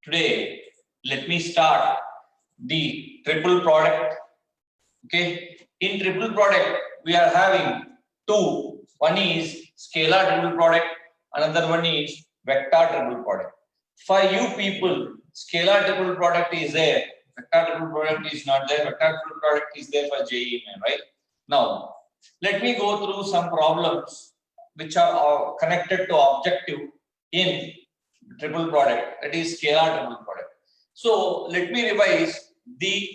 Today, let me start the triple product. Okay, in triple product, we are having two. One is scalar triple product, another one is vector triple product. For you people, scalar triple product is there, vector triple product is not there, vector triple product is there for JEE, right? Now, let me go through some problems which are connected to objective in triple product, that is scalar triple product. So let me revise the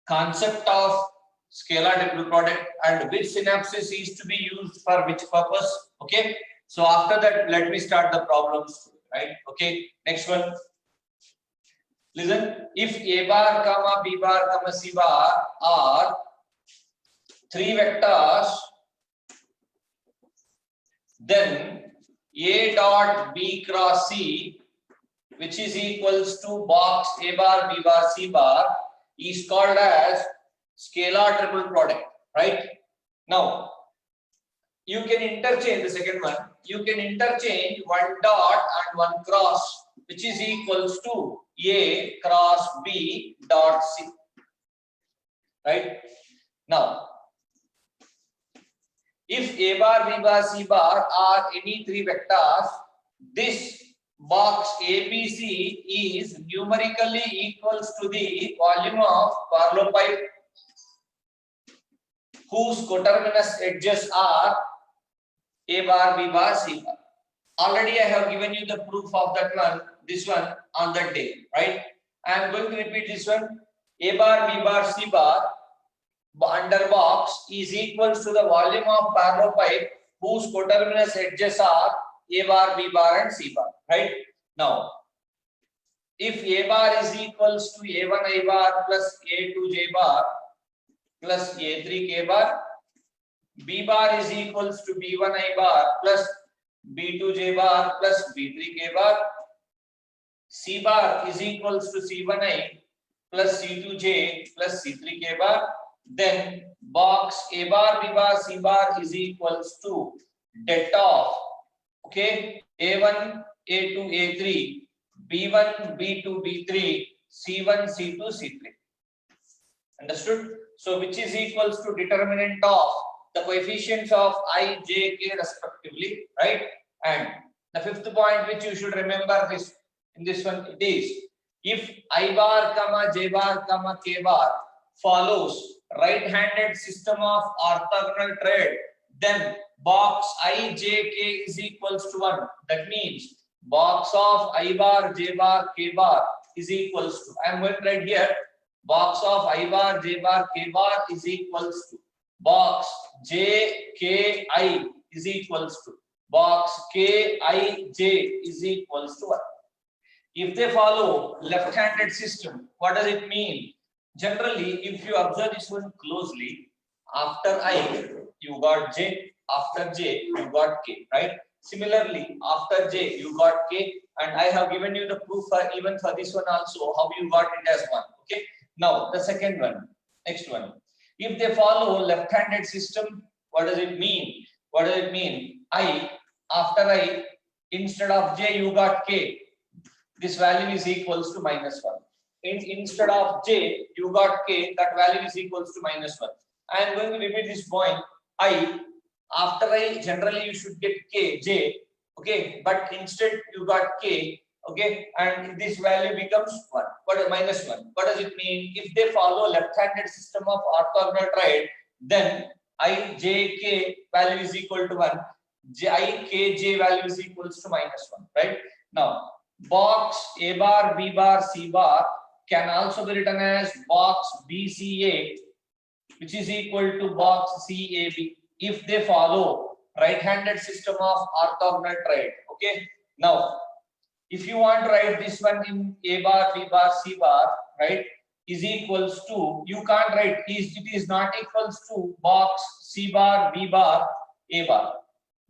concept of scalar triple product and which synapses is to be used for which purpose. Okay, so after that, let me start the problems, right? Okay, next one. Listen, if A bar comma B bar comma C bar are three vectors, then A dot B cross C, which is equals to box A bar B bar C bar, is called as scalar triple product, right? Now, you can interchange the second one. You can interchange one dot and one cross, which is equals to A cross B dot C, right? Now, if A bar, B bar, C bar are any three vectors, this box ABC is numerically equals to the volume of Barlow pipe whose coterminous edges are A bar, B bar, C bar. Already I have given you the proof of that one, this one on that day, right? I am going to repeat this one. A bar, B bar, C bar under box is equals to the volume of Barlow pipe whose coterminous edges are A bar, B bar and C bar, right? Now, if A bar is equals to A1 I bar plus A2 J bar plus A3 K bar, B bar is equals to B1 I bar plus B2 J bar plus B3 K bar, C bar is equals to C1 I plus C2 J plus C3 K bar, then box A bar, B bar, C bar is equals to det of, okay, A1, A2, A3, B1, B2, B3, C1, C2, C3. Understood? So which is equals to determinant of the coefficients of I, J, K respectively, right? And the fifth point which you should remember this in this one, it is if I bar comma J bar comma K bar follows right-handed system of orthogonal triad, then box I, J, K is equals to 1. That means box of I bar, J bar, K bar is equals to, I am going to write here, box of I bar, J bar, K bar is equals to box J, K, I is equals to box K, I, J is equals to 1. If they follow left-handed system, what does it mean? Generally, if you observe this one closely, after I, you got J, after J, you got K, right? Similarly, after J, you got K, and I have given you the proof for even for this one also, how you got it as 1. Okay. Now, the second one, next one. If they follow left-handed system, what does it mean? What does it mean? I, after I, instead of J, you got K. This value is equals to -1. Instead of J, you got K, that value is equals to -1. I am going to repeat this point. I, after I, generally you should get K, J, okay, but instead you got K, okay, and this value becomes 1. What is -1? What does it mean? If they follow left-handed system of orthogonal triad, then I, J, K value is equal to 1. I, K, J value is equals to -1, right? Now, box A bar, B bar, C bar can also be written as box BCA, which is equal to box CAB if they follow right-handed system of orthogonal triad. Okay. Now, if you want to write this one in A bar, B bar, C bar, right, is equals to, you can't write, it is not equals to box C bar, B bar, A bar.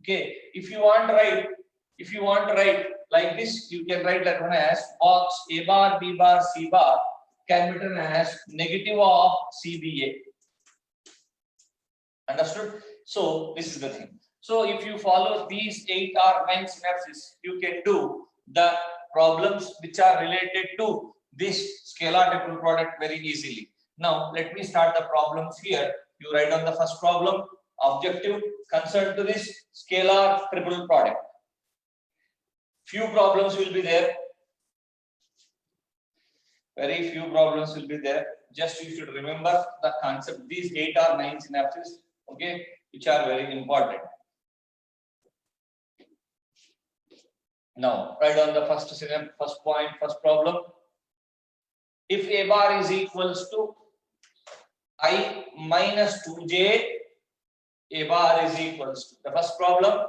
Okay. If you want to write like this, you can write that one as box A bar, B bar, C bar can be written as negative of CBA. Understood? So this is the thing. So if you follow these 8 or 9 synapses, you can do the problems which are related to this scalar triple product very easily. Now let me start the problems here. You write on the first problem, objective concerned to this scalar triple product. Few problems will be there. Very few problems will be there. Just you should remember the concept. These 8 or 9 synapses, okay, which are very important. Now, write on the first synapse, first point, first problem. If A bar is equals to I minus 2j, A bar is equals to the first problem.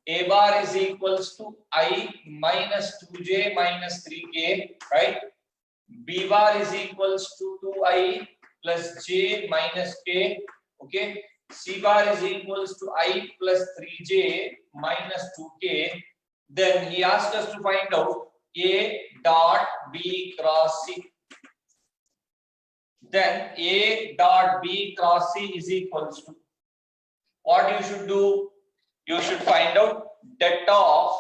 A bar is equals to I minus 2j minus 3k, right? B bar is equals to 2I plus j minus k, okay? C bar is equals to I plus 3j minus 2k. Then he asked us to find out A dot B cross C. Then A dot B cross C is equals to, what you should do? You should find out det of,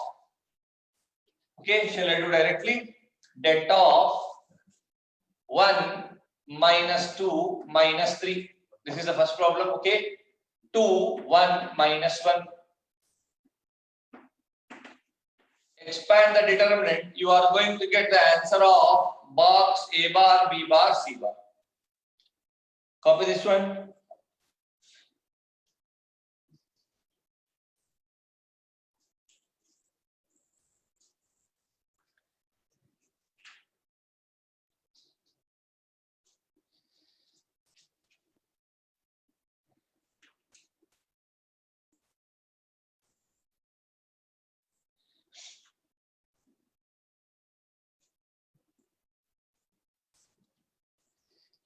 okay, shall I do directly? Det of 1 minus 2 minus 3. This is the first problem, okay? 2, 1 minus 1. Expand the determinant, you are going to get the answer of box A bar, B bar, C bar. Copy this one.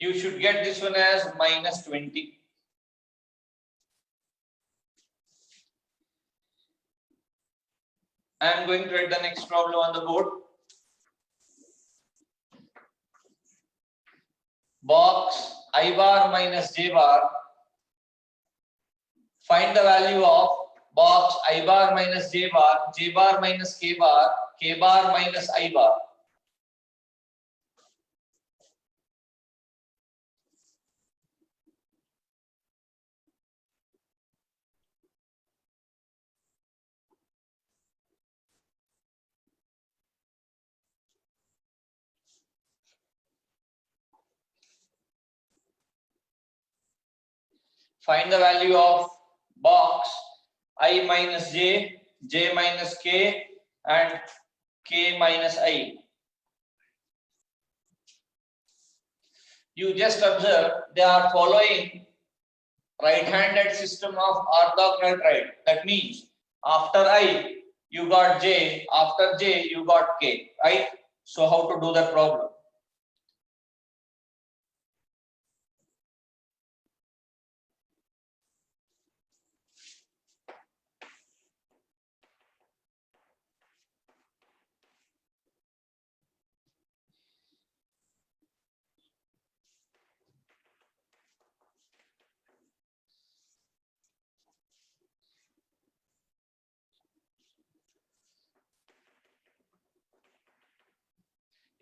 You should get this one as minus 20. I am going to write the next problem on the board. Box I bar minus J bar. Find the value of box I bar minus J bar minus K bar minus I bar. Find the value of box I minus J, J minus K, and K minus I. You just observe they are following right-handed system of orthogonal triad. That means after I you got J, after J you got K, right? So how to do that problem?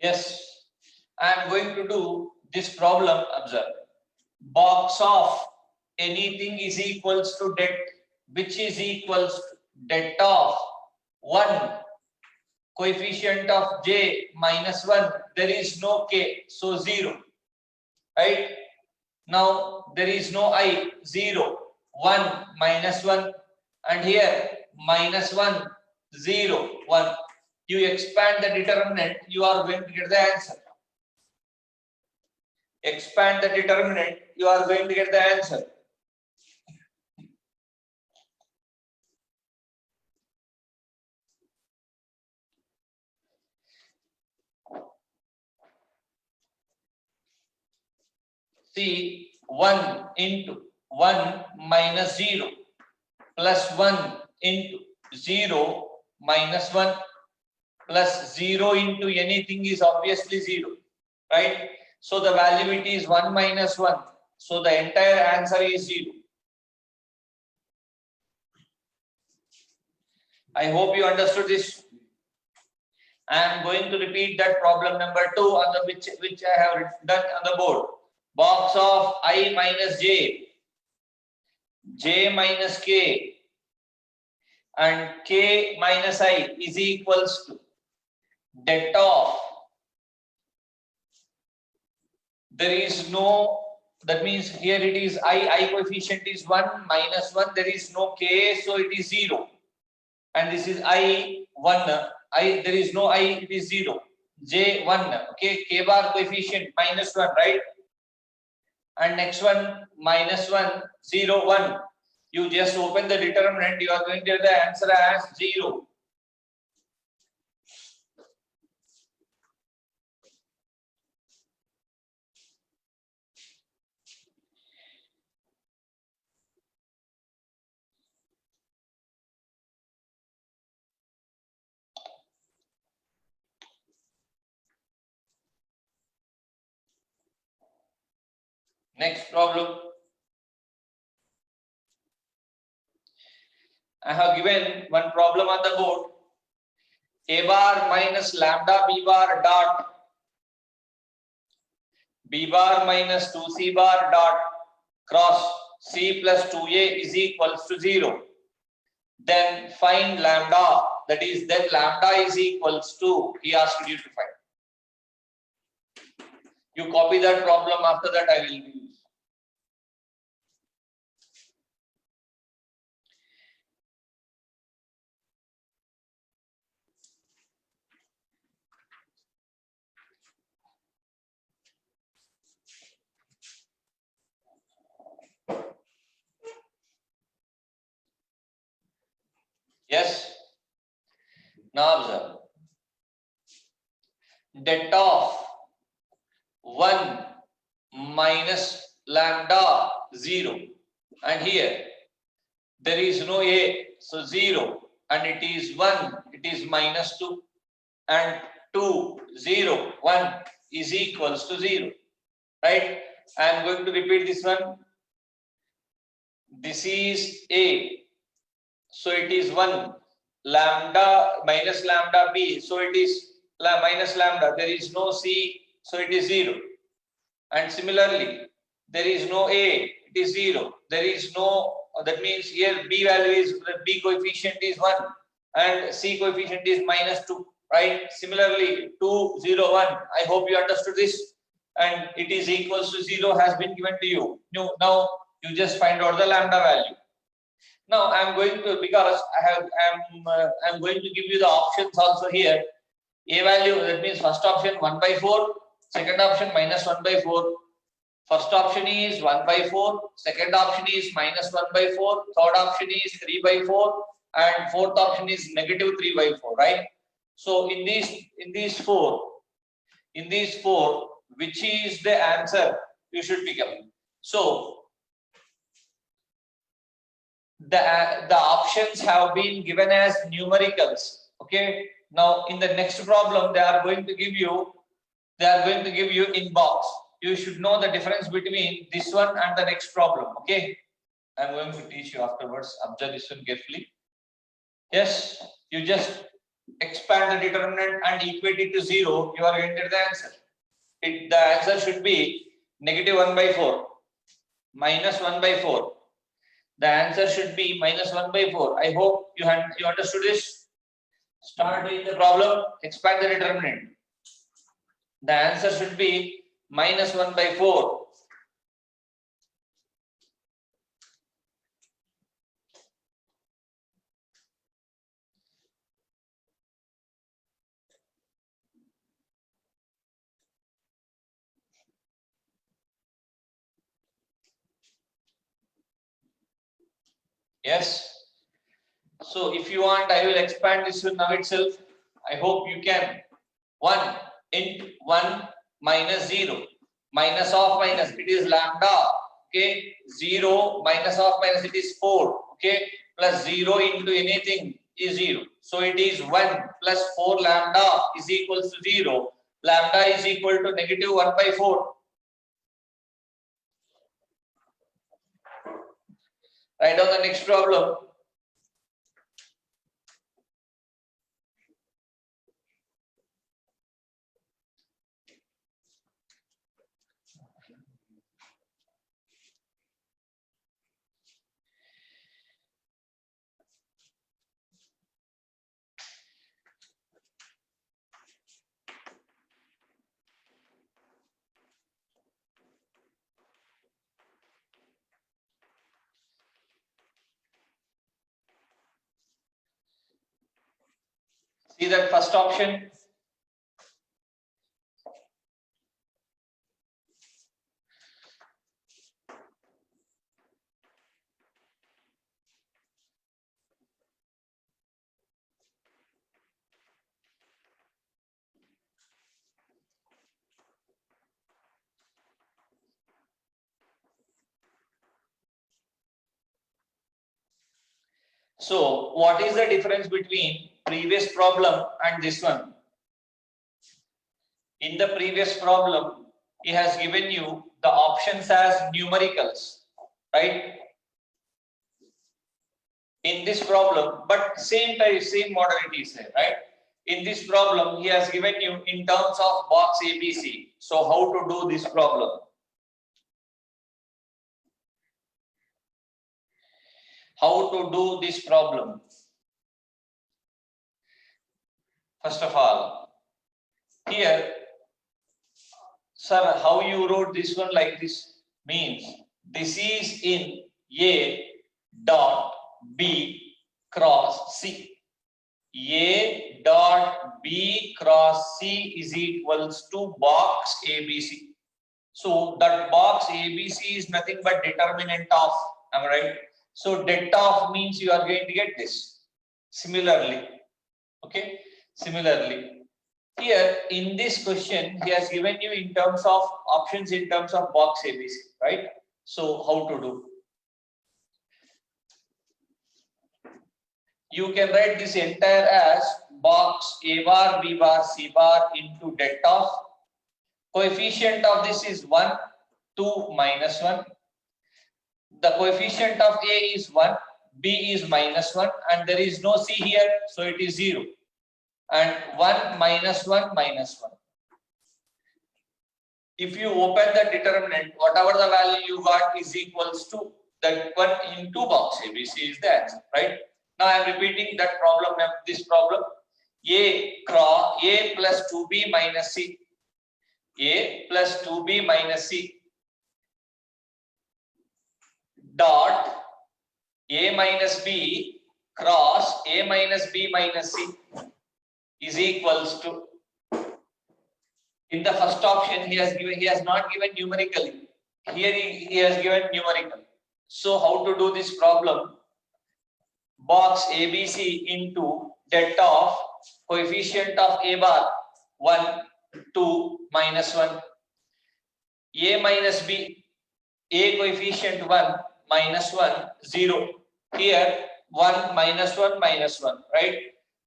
Yes, I am going to do this problem. Observe. Box of anything is equals to det, which is equals to det of 1 coefficient of j minus 1. There is no k, so 0. Right? Now there is no I, 0, 1 minus 1, and here minus 1, 0, 1. You expand the determinant, you are going to get the answer. Expand the determinant, you are going to get the answer. See, 1 into 1 minus 0 plus 1 into 0 minus 1 plus 0 into anything is obviously 0, right? So the value it is 1 minus 1. So the entire answer is 0. I hope you understood this. I am going to repeat that problem number 2 on the which I have done on the board. Box of I minus j, j minus k, and k minus I is equals to det of, there is no, that means here it is I coefficient is 1 minus 1, there is no k, so it is 0. And this is I 1, there is no I, it is 0. J 1, okay, k bar coefficient minus 1, right? And next one minus 1, 0, 1. You just open the determinant, you are going to get the answer as 0. Next problem. I have given one problem on the board. A bar minus lambda b bar dot, b bar minus 2c bar dot cross c plus 2a is equals to 0. Then find lambda, that is then lambda is equals to, he asked you to find. You copy that problem, after that I will use. Yes. Now observe. Det of 1 minus lambda 0. And here there is no a, so 0. And it is 1, it is minus 2. And 2, 0, 1 is equals to 0. Right? I am going to repeat this one. This is a. So it is 1. Lambda minus lambda b. So it is minus lambda. There is no c. So it is 0. And similarly, there is no a. It is 0. There is no, that means here b value is, b coefficient is 1. And c coefficient is minus 2. Right? Similarly, 2, 0, 1. I hope you understood this. And it is equals to 0 has been given to you. Now you just find out the lambda value. Now I am going to, because I am going to give you the options also here. A value, that means first option 1 by 4, second option minus 1 by 4. First option is 1 by 4, second option is minus 1 by 4, third option is 3 by 4, and fourth option is negative 3 by 4, right? So in these four, which is the answer you should pick up? So the options have been given as numericals. Okay. Now in the next problem, they are going to give you in box. You should know the difference between this one and the next problem. Okay. I'm going to teach you afterwards. Observe this one carefully. Yes, you just expand the determinant and equate it to 0. You are going to get the answer. The answer should be negative 1 by 4, minus 1 by 4. The answer should be minus 1 by 4. I hope you understood this. Start doing the problem, expand the determinant. The answer should be minus 1 by 4. Yes. So if you want, I will expand this one now itself. I hope you can. 1 int 1 minus 0. Minus of minus, it is lambda. Okay. 0 minus of minus, it is 4. Okay. Plus 0 into anything is 0. So it is 1 plus 4 lambda is equals to 0. Lambda is equal to negative 1 by 4. Write down the next problem. See that first option. So what is the difference between previous problem and this one? In the previous problem, he has given you the options as numericals, right? In this problem, but same type, same modality is there, right? In this problem, he has given you in terms of box ABC. So how to do this problem? How to do this problem? First of all, here, sir, how you wrote this one like this means this is in A dot B cross C. A dot B cross C is equals to box ABC. So that box ABC is nothing but determinant of, am I right? So det of means you are going to get this. Similarly, okay, similarly, here in this question, he has given you in terms of options in terms of box ABC, right? So how to do? You can write this entire as box A bar, B bar, C bar into det of. Coefficient of this is 1, 2, minus 1. The coefficient of A is 1, B is minus 1, and there is no C here, so it is 0. And 1 minus 1 minus 1. If you open the determinant, whatever the value you got is equals to that one into box ABC is the answer, right? Now I am repeating that problem, this problem. A plus 2B minus C. A plus 2B minus C dot A minus B cross A minus B minus C is equals to, in the first option he has not given numerically, here he has given numerical. So how to do this problem? Box ABC into det of coefficient of A bar 1, 2, minus 1, A minus B, A coefficient 1, minus 1, 0. Here 1 minus 1 minus 1, right?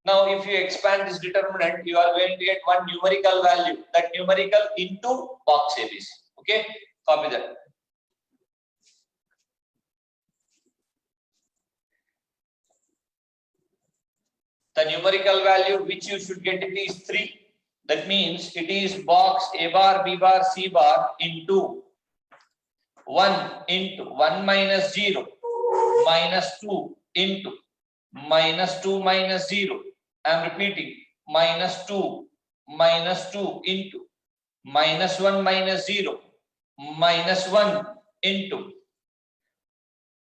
Now if you expand this determinant, you are going to get one numerical value, that numerical into box ABC. Okay, copy that. The numerical value which you should get it is 3. That means it is box A bar, B bar, C bar into 1 into 1 minus 0 minus 2 into minus 2 minus 0. I am repeating, minus 2 into minus 1 minus 0 minus 1 into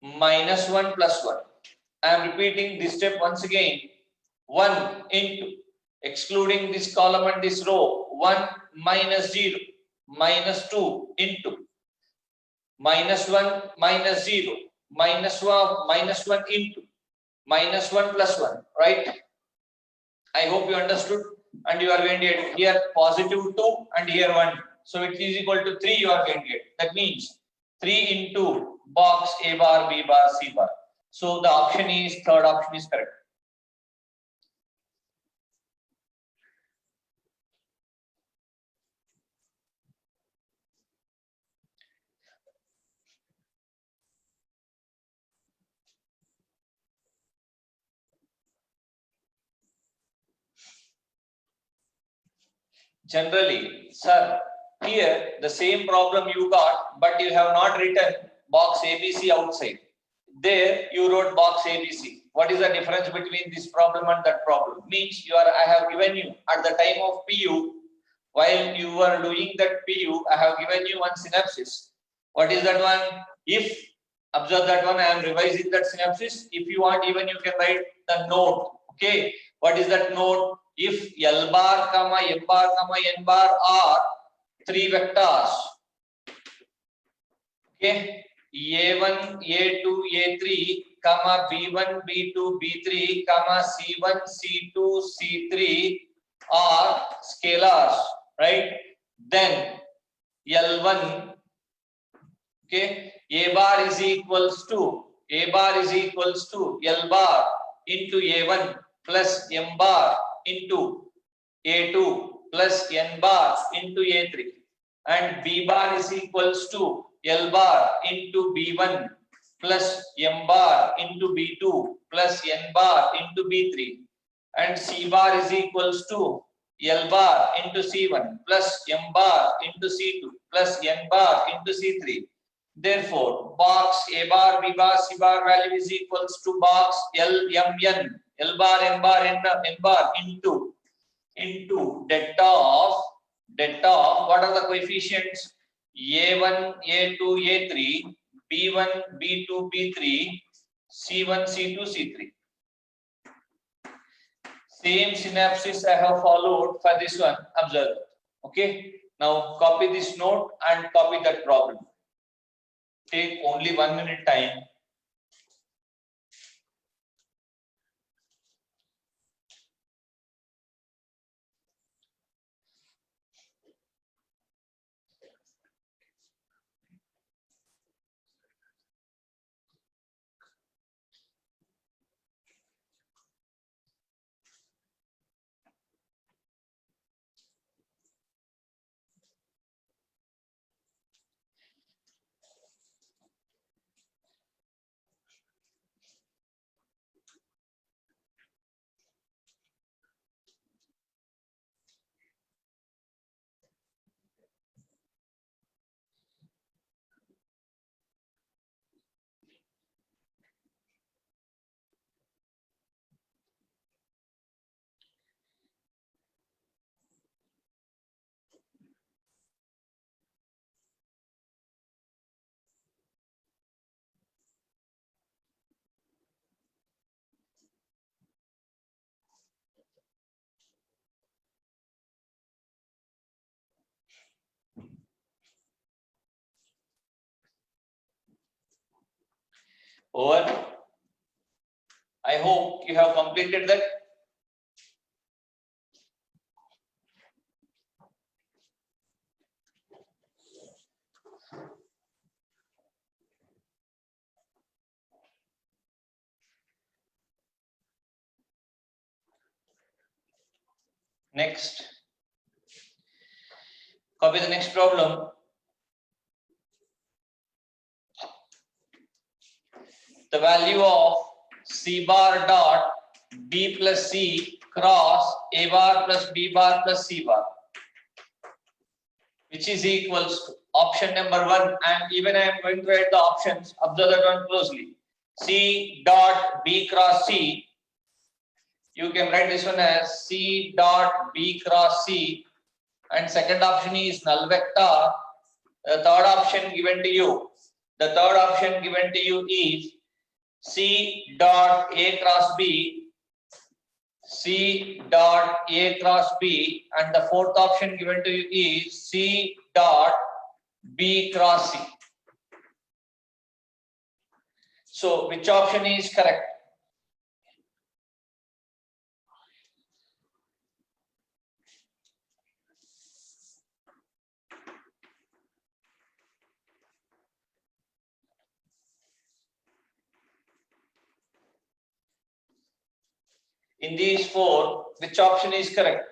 minus 1 plus 1. I am repeating this step once again. 1 into, excluding this column and this row, 1 minus 0 minus 2 into minus 1 minus 0 minus 1 into minus 1 plus 1, right? I hope you understood, and you are going to get here positive 2 and here 1. So it is equal to 3 you are going to get. That means 3 into box A bar, B bar, C bar. So the option is, third option is correct. Generally, sir, here the same problem you got, but you have not written box ABC outside. There you wrote box ABC. What is the difference between this problem and that problem? Means I have given you at the time of PU, while you were doing that PU, I have given you one synopsis. What is that one? If, observe that one, I am revising that synopsis. If you want, even you can write the note. Okay, what is that note? if L bar, M bar, N bar are three vectors, okay, A1, A2, A3, B1, B2, B3, C1, C2, C3 are scalars, right? Then L1, okay, A bar is equals to L bar into A1 plus M bar into A2 plus N bar into A3, and B bar is equals to L bar into B1 plus M bar into B2 plus N bar into B3, and C bar is equals to L bar into C1 plus M bar into C2 plus N bar into C3. Therefore, box A bar, B bar, C bar value is equals to box L, M, N, L bar, N bar, N bar into delta of what are the coefficients? A1, A2, A3, B1, B2, B3, C1, C2, C3. Same synapses I have followed for this one. Observe. Okay. Now copy this note and copy that problem. Take only 1 minute time. Over. I hope you have completed that. Next. Copy the next problem. The value of C bar dot B plus C cross A bar plus B bar plus C bar, which is equals to option number 1, and even I am going to write the options. Observe that one closely. C dot B cross C. You can write this one as C dot B cross C, and second option is null vector. The third option given to you. Is C dot A cross B, and the fourth option given to you is C dot B cross C. So which option is correct? In these four, which option is correct?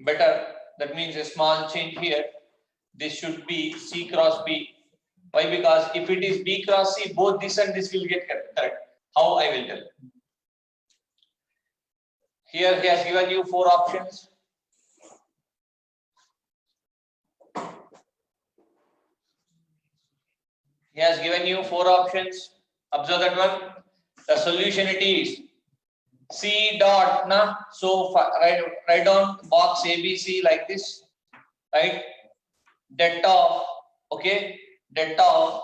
Better, that means a small change here. This should be C cross B. Why? Because if it is B cross C, both this and this will get correct. How? I will tell. Here he has given you four options. He has given you 4 options. Observe that one. The solution it is C dot na. So write down box ABC like this, right? Det of, okay, det of.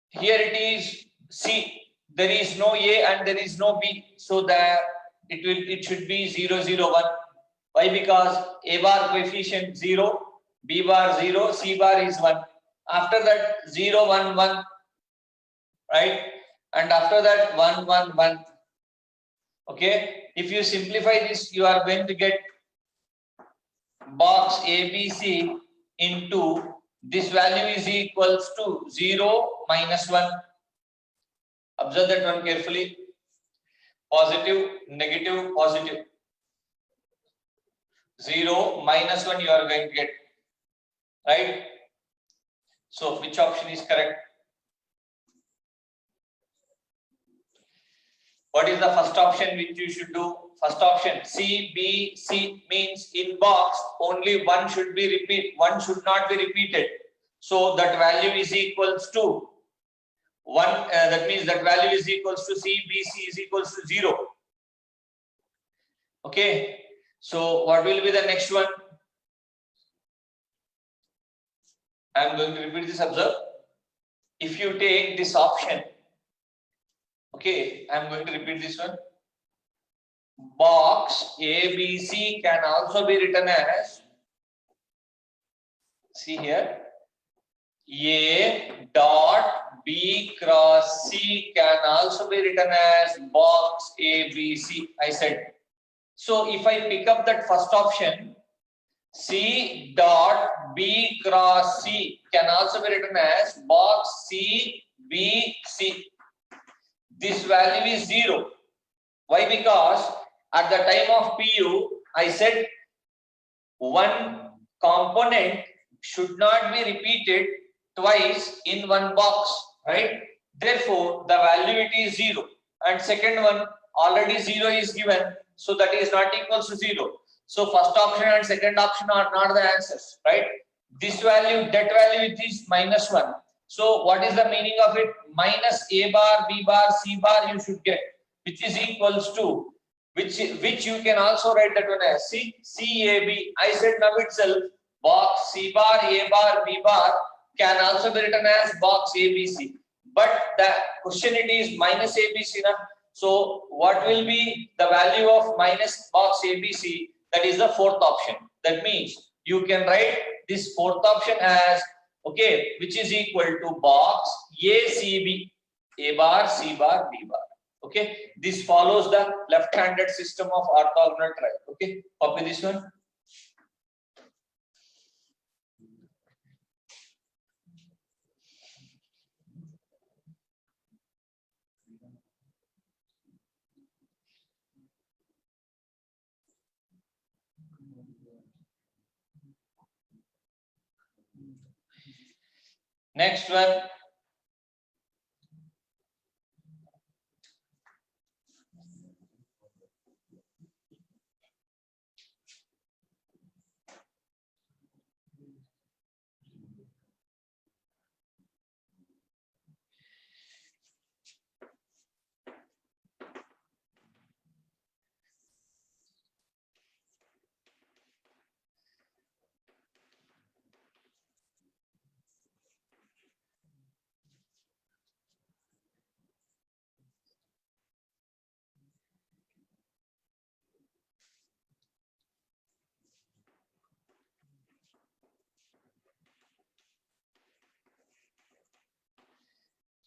Here it is C. There is no A and there is no B, so that it should be 0, 0, 1. Why? Because A bar coefficient 0, B bar 0, C bar is 1. After that 0, 1, 1, right? And after that 1, 1, 1. Okay. If you simplify this, you are going to get box ABC into this value is equals to 0, minus 1. Observe that one carefully. Positive, negative, positive. 0, minus 1 you are going to get, right? So which option is correct? What is the first option which you should do? First option, C, B, C means in box only one should be repeated, one should not be repeated. So that value is equals to 1, that means that value is equals to C, B, C is equals to 0. Okay. So what will be the next one? I am going to repeat this, observe. If you take this option, okay, I am going to repeat this one. Box ABC can also be written as, see here, A dot B cross C can also be written as box ABC, I said. So if I pick up that first option, C dot B cross C can also be written as box C B C. This value is 0. Why? Because at the time of PU, I said one component should not be repeated twice in one box, right? Therefore, the value it is 0. And second one, already 0 is given, so that is not equals to 0. So first option and second option are not the answers, right? This value, that value it is minus 1. So what is the meaning of it? Minus A bar, B bar, C bar you should get, which is equals to, which you can also write that one as CAB. I said now itself box C bar, A bar, B bar can also be written as box ABC. But the question it is minus ABC na. So what will be the value of minus box ABC? That is the fourth option. That means you can write this fourth option as, okay, which is equal to box ACB, A bar, C bar, B bar. Okay, this follows the left-handed system of orthogonal triangle. Okay, copy this one. Next one.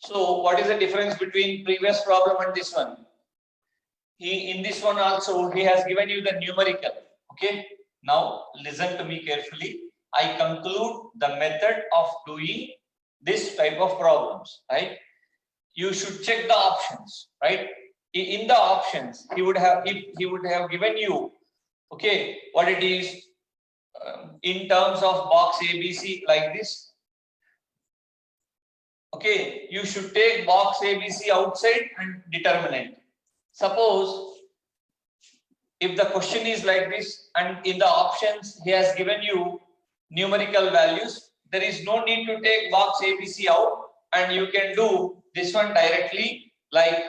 So what is the difference between previous problem and this one? In this one also he has given you the numerical. Okay, now listen to me carefully. I conclude the method of doing this type of problems, right? You should check the options, right? In the options he would have, if he would have given you, okay, what it is in terms of box ABC like this. Okay, you should take box ABC outside and determinant. Suppose if the question is like this and in the options he has given you numerical values, there is no need to take box ABC out, and you can do this one directly, like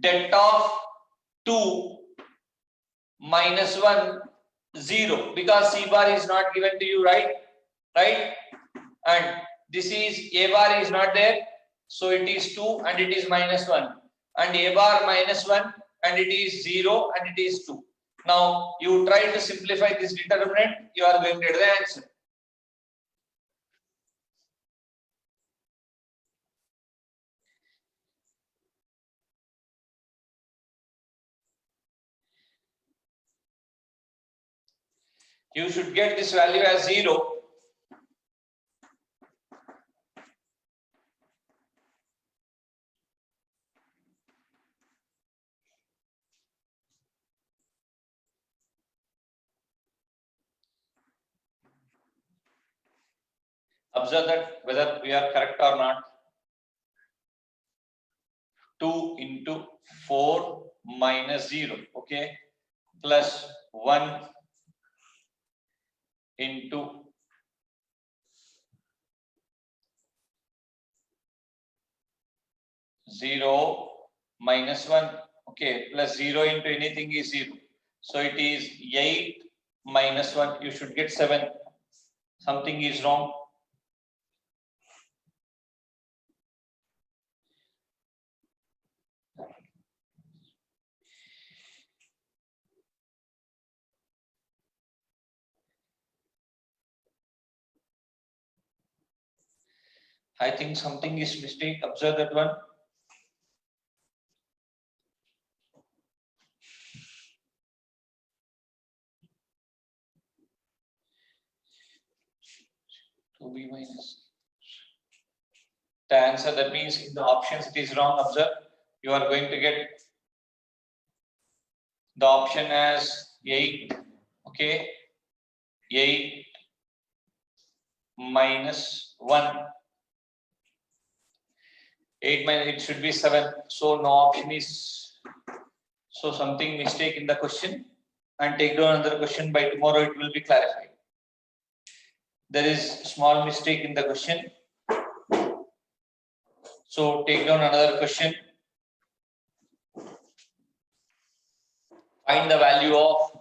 det of 2 minus 1 0, because C bar is not given to you, right? And this is A bar is not there, so it is 2 and it is minus 1, and A bar minus 1 and it is 0 and it is 2. Now you try to simplify this determinant, you are going to get the answer. You should get this value as 0. Observe that whether we are correct or not. 2 into 4 minus 0, okay, plus 1 into 0 minus 1, okay, plus 0 into anything is 0. So it is 8 minus 1, you should get 7. Something is wrong. I think something is mistake. Observe that one. To be minus. The answer, that means in the options it is wrong. Observe, you are going to get the option as 8, okay, 8 minus 1. 8 minus, it should be 7. So no option is, so something mistake in the question, and take down another question. By tomorrow it will be clarified. There is small mistake in the question. So take down another question. Find the value of,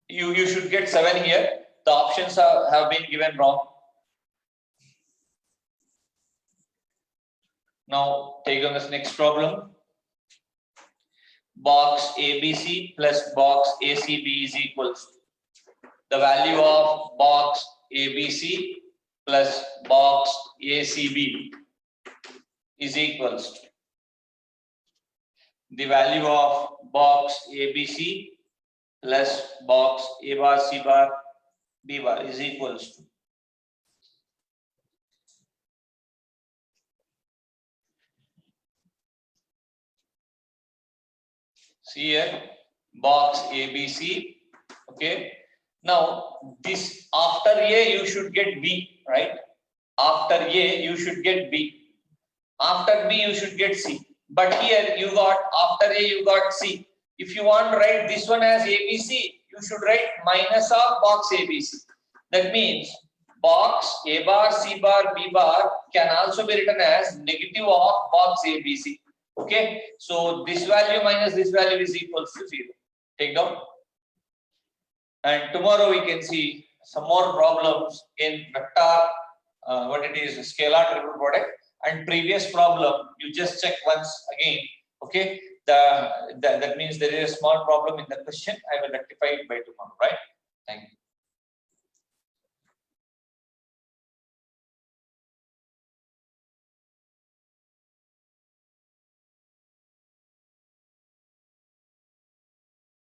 you should get 7 here. The options have been given wrong. Now take on this next problem. Box ABC plus box ACB is equals to the value of box ABC plus box ACB is equals to the value of box ABC plus box A bar, C bar, B bar is equals to see here, box ABC, okay. Now this after A you should get B, right? After A you should get B. After B you should get C. But here you got, after A you got C. If you want to write this one as ABC, you should write minus of box ABC. That means box A bar, C bar, B bar can also be written as negative of box ABC. Okay, so this value minus this value is equals to 0. Take down. And tomorrow we can see some more problems in vector, what it is, scalar triple product. And previous problem, you just check once again. Okay, that means there is a small problem in the question. I will rectify it by tomorrow, right? Thank you.